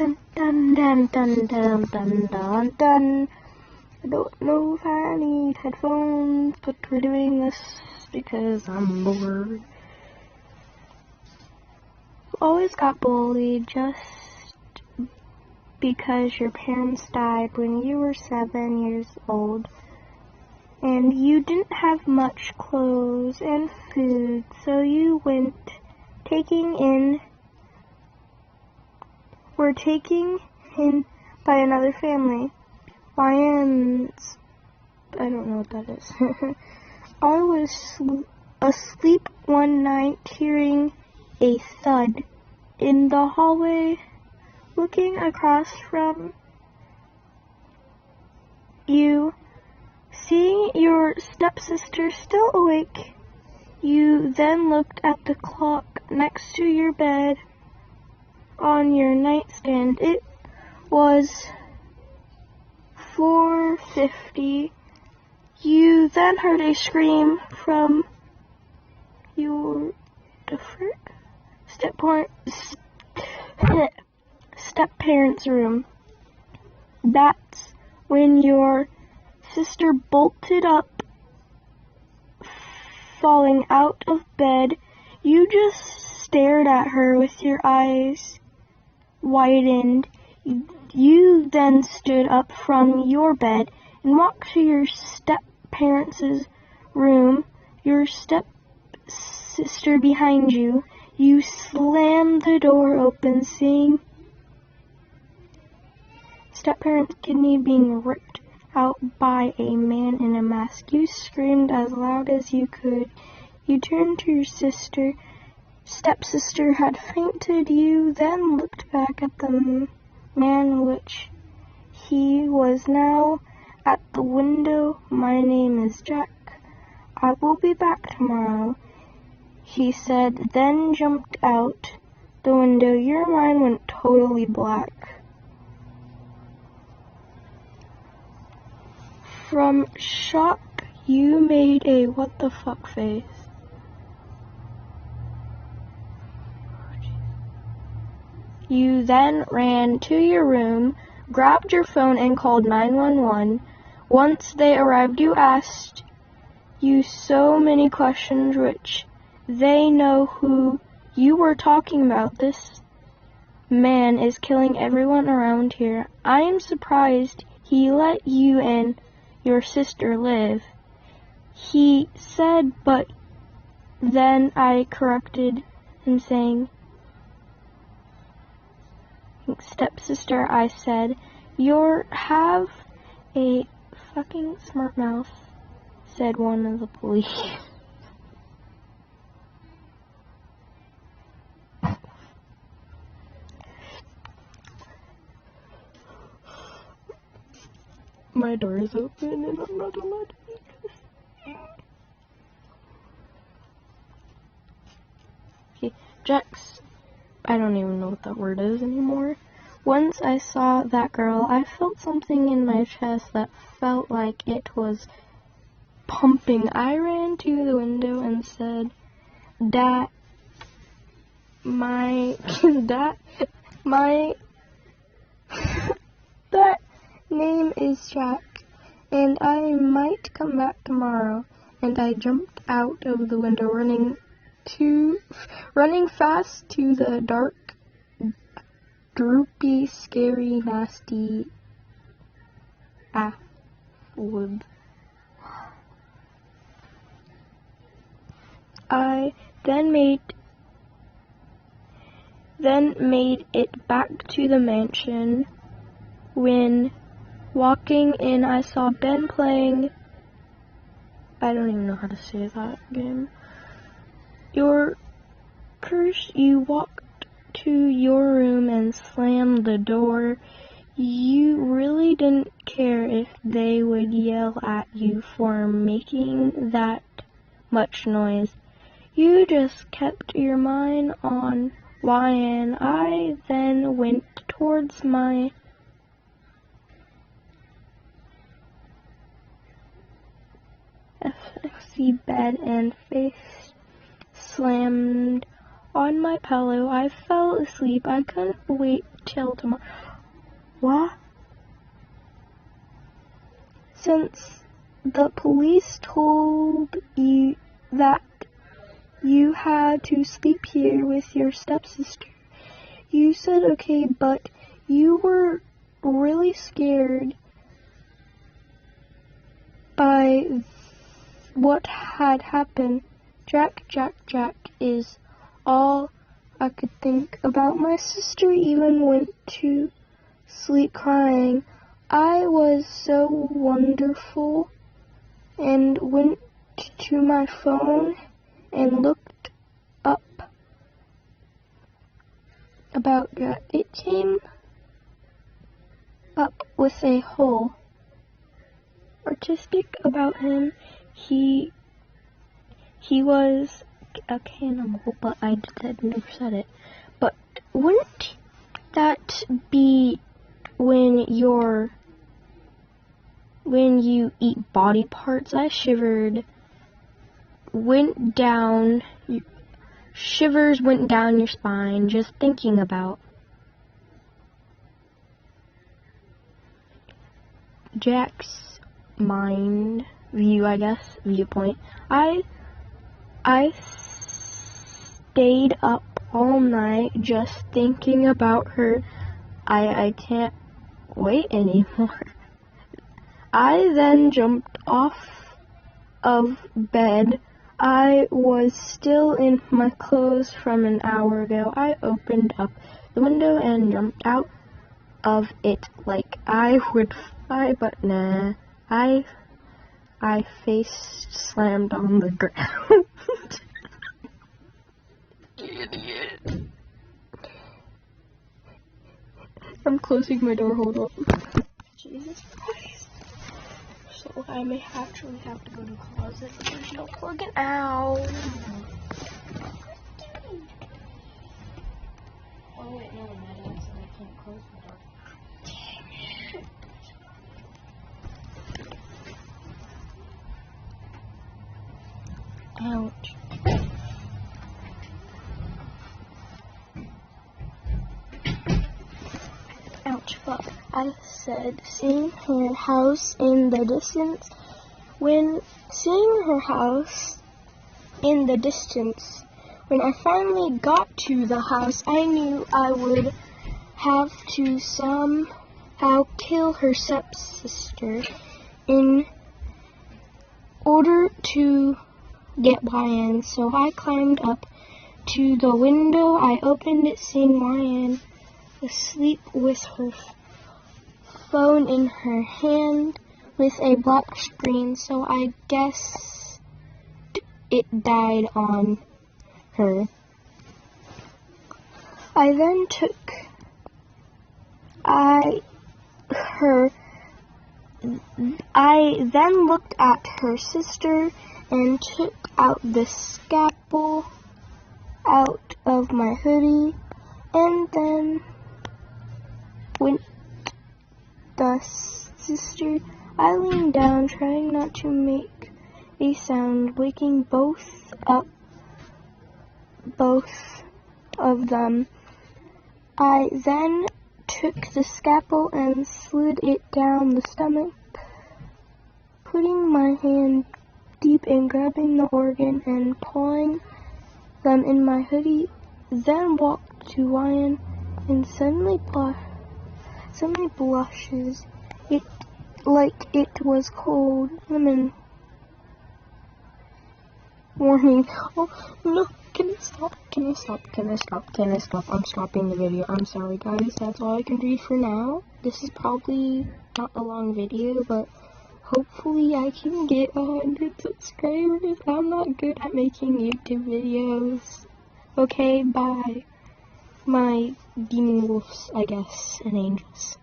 Dun dun dun dun dun dun dun dun. I don't know if I need headphones, but we're doing this because I'm bored. You always got bullied just because your parents died when you were 7 years old, and you didn't have much clothes and food, so you were taken in by another family. I don't know what that is. I was asleep one night hearing a thud in the hallway. Looking across from you, seeing your stepsister still awake, you then looked at the clock next to your bed on your nightstand. It was 4:50. You then heard a scream from your step-parents' room. That's when your sister bolted up, falling out of bed. You just stared at her with your eyes widened. You then stood up from your bed and walked to your step-parents' room, your step-sister behind you. You slammed the door open, seeing step-parents' kidney being ripped out by a man in a mask. You screamed as loud as you could. You turned to your sister. Stepsister had fainted. You then looked back at the man, which he was now at the window. "My name is Jack. I will be back tomorrow," he said, then jumped out the window. Your mind went totally black. From shock, you made a what the fuck face. You then ran to your room, grabbed your phone, and called 911. Once they arrived, you asked you so many questions, which they know who you were talking about. "This man is killing everyone around here. I am surprised he let you and your sister live," he said, but then I corrected him, saying, "Stepsister," I said. "You have a fucking smart mouth," said one of the police. My door is open and I'm not allowed to eat this. Okay, Jax, I don't even know what that word is anymore. Once I saw that girl, I felt something in my chest that felt like it was pumping. I ran to the window and said, that name is Jack, and I might come back tomorrow." And I jumped out of the window, running fast to the dark, droopy, scary, nasty wood. I then made it back to the mansion. When walking in, I saw Ben playing, I don't even know how to say that game. You walked to your room and slammed the door. You really didn't care if they would yell at you for making that much noise. You just kept your mind on Ryan. I then went towards my FXC bed and face slammed on my pillow. I fell asleep. I couldn't wait till tomorrow. What? Since the police told you that you had to sleep here with your stepsister, you said okay, but you were really scared by what had happened. Jack is all I could think about. My sister even went to sleep crying. I was so wonderful and went to my phone and looked up about Jack. It came up with a whole artistic about him. He was a cannibal, but I never said it. But wouldn't that be when you eat body parts? I shivered, shivers went down your spine just thinking about Jack's viewpoint. I stayed up all night just thinking about her. I can't wait anymore. I then jumped off of bed. I was still in my clothes from an hour ago. I opened up the window and jumped out of it like I would fly, but nah. I face slammed on the ground. Idiot. I'm closing my door, hold on. Jesus Christ. So I may actually have to go to the closet, but there's no plug-in. Ow. Oh wait, no, that is, I can't close the door. Dang it. Ouch. Ouch, fuck. I said seeing her house in the distance. When seeing her house in the distance, when I finally got to the house, I knew I would have to somehow kill her stepsister in order to get YN. So I climbed up to the window. I opened it, seeing YN asleep with her phone in her hand with a black screen, so I guess it died on her. I then looked at her sister and took out the scalpel out of my hoodie, and then went the sister. I leaned down, trying not to make a sound, waking both of them. I then took the scalpel and slid it down the stomach, putting my hand deep and grabbing the organ and pulling them in my hoodie, then walked to YN and suddenly blushes. It like it was cold lemon. Warning. Oh no, can I stop? I'm stopping the video. I'm sorry guys, that's all I can read for now. This is probably not a long video, but hopefully I can get 100 subscribers. I'm not good at making YouTube videos. Okay, bye. My demon wolves, I guess, and angels.